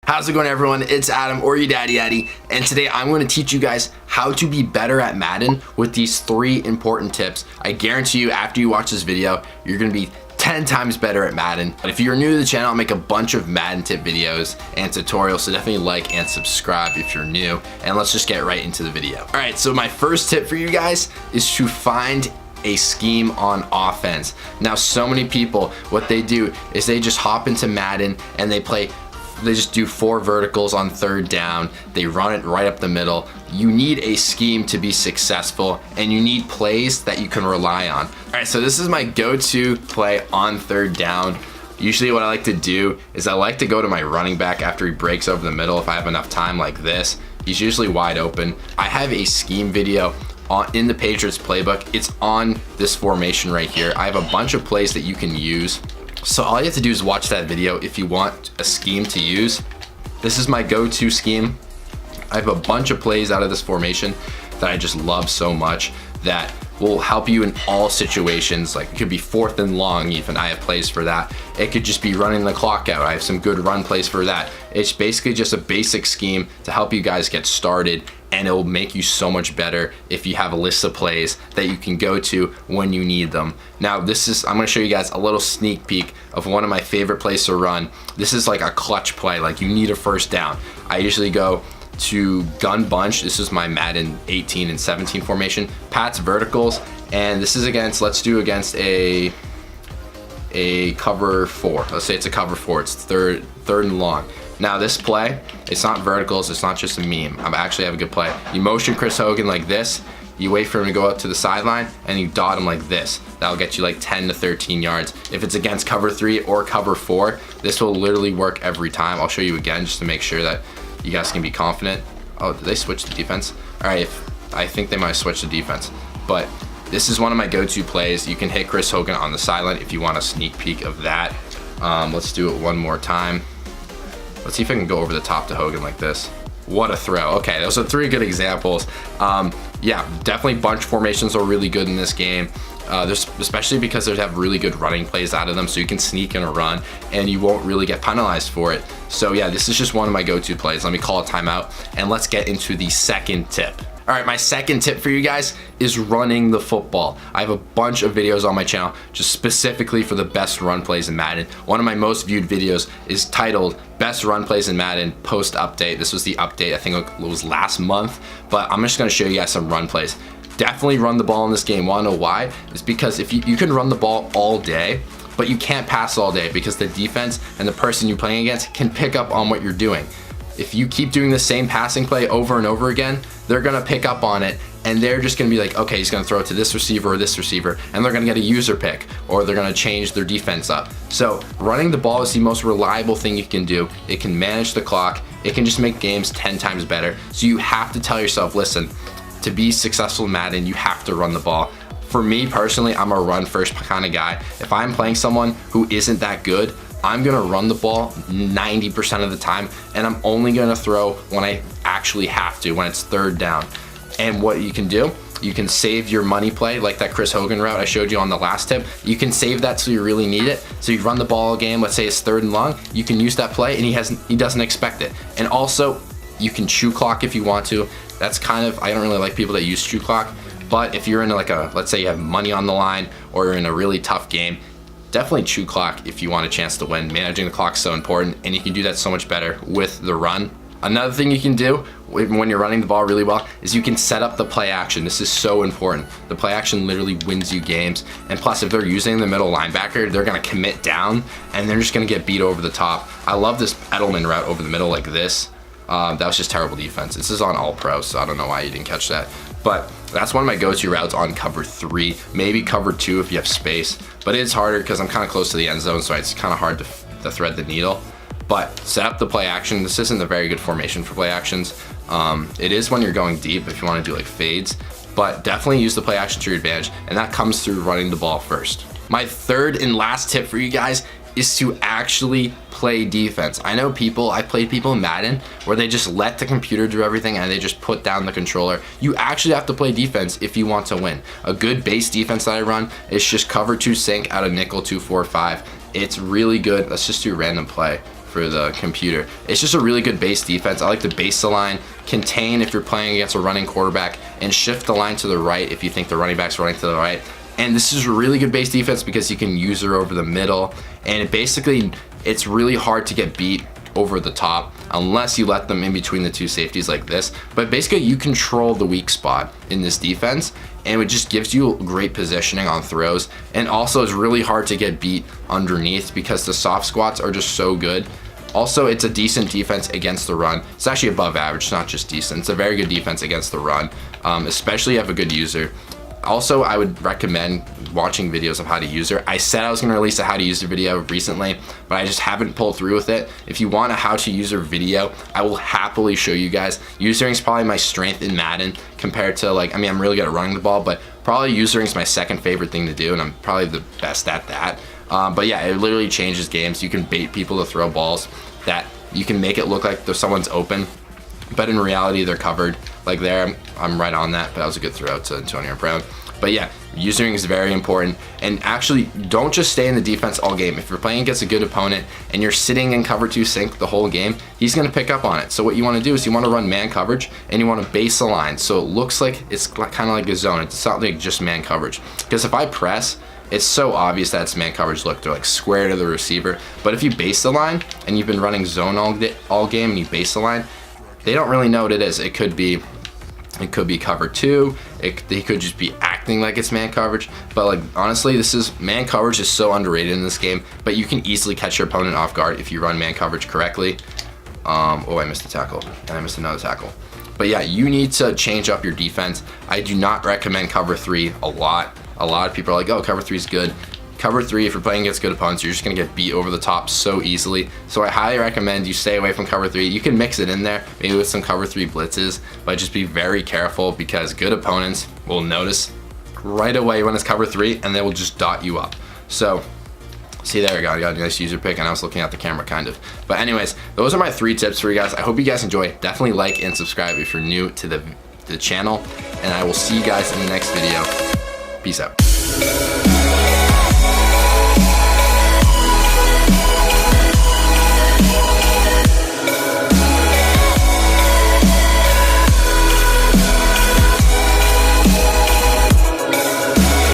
How's it going, everyone? It's Adam, or your daddy Addy, and today I'm going to teach you guys how to be better at Madden with these 3 important tips. I guarantee you, after you watch this video, you're going to be 10 times better at Madden. But if you're new to the channel, I'll make a bunch of Madden tip videos and tutorials, so definitely like and subscribe if you're new, and let's just get right into the video. All right, so my first tip for you guys is to find a scheme on offense. Now, so many people, what they do is they just hop into Madden and they just do 4 verticals on 3rd down. They run it right up the middle. You need a scheme to be successful, and you need plays that you can rely on. All right, so this is my go-to play on 3rd down. Usually what I like to do is I like to go to my running back after he breaks over the middle if I have enough time like this. He's usually wide open. I have a scheme video in the Patriots playbook. It's on this formation right here. I have a bunch of plays that you can use. So all you have to do is watch that video if you want a scheme to use. This is my go-to scheme. I have a bunch of plays out of this formation that I just love so much that will help you in all situations. Like, it could be 4th and long even. I have plays for that. It could just be running the clock out. I have some good run plays for that. It's basically just a basic scheme to help you guys get started, and it will make you so much better if you have a list of plays that you can go to when you need them. Now, I'm gonna show you guys a little sneak peek of one of my favorite plays to run. This is like a clutch play, like you need a 1st down. I usually go to gun bunch. This is my Madden 18 and 17 formation, Pat's verticals, and this is against a cover 4. Let's say it's a cover 4. It's third and long. Now this play, it's not verticals, it's not just a meme. I actually have a good play. You motion Chris Hogan like this, you wait for him to go up to the sideline, and you dot him like this. That'll get you like 10 to 13 yards. If it's against cover 3 or cover 4, this will literally work every time. I'll show you again just to make sure that you guys can be confident. Oh, did they switch the defense? All right, I think they might have switched the defense, but this is one of my go-to plays. You can hit Chris Hogan on the sideline if you want a sneak peek of that. Let's do it one more time. Let's see if I can go over the top to Hogan like this. What a throw. Okay, those are 3 good examples. Yeah, definitely bunch formations are really good in this game. Especially because they have really good running plays out of them, so you can sneak in a run and you won't really get penalized for it. So yeah, this is just one of my go-to plays. Let me call a timeout and let's get into the second tip. All right, my second tip for you guys is running the football. I have a bunch of videos on my channel just specifically for the best run plays in Madden. One of my most viewed videos is titled Best Run Plays in Madden Post Update. This was the update, I think it was last month, but I'm just gonna show you guys some run plays. Definitely run the ball in this game. Wanna know why? It's because if you can run the ball all day, but you can't pass all day because the defense and the person you're playing against can pick up on what you're doing. If you keep doing the same passing play over and over again, they're gonna pick up on it, and they're just gonna be like, okay, he's gonna throw it to this receiver or this receiver, and they're gonna get a user pick, or they're gonna change their defense up. So running the ball is the most reliable thing you can do. It can manage the clock. It can just make games 10 times better. So you have to tell yourself, listen, to be successful in Madden, you have to run the ball. For me personally, I'm a run first kind of guy. If I'm playing someone who isn't that good, I'm gonna run the ball 90% of the time, and I'm only gonna throw when I actually have to, when it's 3rd down. And what you can do, you can save your money play, like that Chris Hogan route I showed you on the last tip. You can save that so you really need it. So you run the ball a game, let's say it's 3rd and long, you can use that play and he doesn't expect it. And also, you can chew clock if you want to. That's kind of, I don't really like people that use chew clock, but if you're in like let's say you have money on the line or you're in a really tough game, definitely chew clock if you want a chance to win. Managing the clock is so important, and you can do that so much better with the run. Another thing you can do when you're running the ball really well is you can set up the play action. This is so important. The play action literally wins you games, and plus if they're using the middle linebacker, they're gonna commit down and they're just gonna get beat over the top. I love this Edelman route over the middle like this. That was just terrible defense. This is on all pro, so I don't know why you didn't catch that. But that's one of my go-to routes on cover 3, maybe cover 2 if you have space. But it's harder because I'm kind of close to the end zone, so it's kind of hard to thread the needle. But set up the play action. This isn't a very good formation for play actions. It is when you're going deep if you want to do like fades, but definitely use the play action to your advantage, and that comes through running the ball first. My third and last tip for you guys is to actually play defense. I know I've played people in Madden where they just let the computer do everything and they just put down the controller. You actually have to play defense if you want to win. A good base defense that I run is just cover 2 sync out of nickel 2-4-5. It's really good. Let's just do a random play. for the computer. It's just a really good base defense. I like to base the line, contain if you're playing against a running quarterback, and shift the line to the right if you think the running back's running to the right. And this is a really good base defense because you can use her over the middle, and it's really hard to get beat over the top unless you let them in between the two safeties like this. But basically you control the weak spot in this defense, and it just gives you great positioning on throws. And also it's really hard to get beat underneath because the soft squats are just so good. Also, it's a decent defense against the run. It's actually above average, it's not just decent. It's a very good defense against the run, especially if you have a good user. Also, I would recommend watching videos of how to use her. I said I was going to release a how to use her video recently, but I just haven't pulled through with it. If you want a how to use her video, I will happily show you guys. Usering is probably my strength in Madden compared to I'm really good at running the ball, but probably usering is my second favorite thing to do, and I'm probably the best at that. But yeah, it literally changes games. You can bait people to throw balls that you can make it look like someone's open, but in reality they're covered. Like there, I'm right on that, but that was a good throw to Antonio Brown. But yeah, using is very important. And actually, don't just stay in the defense all game. If you're playing against a good opponent and you're sitting in cover 2 sink the whole game, he's gonna pick up on it. So what you wanna do is you wanna run man coverage and you wanna base the line. So it looks like it's kind of like a zone. It's not like just man coverage. Because if I press, it's so obvious that it's man coverage. Look, they're like square to the receiver. But if you base the line and you've been running zone all game and you base the line, they don't really know what it is. It could be cover 2. He could just be acting like it's man coverage. But like honestly, man coverage is so underrated in this game. But you can easily catch your opponent off guard if you run man coverage correctly. Oh, I missed a tackle, and I missed another tackle. But yeah, you need to change up your defense. I do not recommend cover 3 a lot. A lot of people are like, oh, cover 3 is good. Cover 3, if you're playing against good opponents, you're just gonna get beat over the top so easily. So I highly recommend you stay away from cover 3. You can mix it in there, maybe with some cover 3 blitzes, but just be very careful because good opponents will notice right away when it's cover 3 and they will just dot you up. So, see, there we go. I got a nice user pick, and I was looking at the camera kind of. But anyways, those are my 3 tips for you guys. I hope you guys enjoy. Definitely like and subscribe if you're new to the channel, and I will see you guys in the next video. Peace out.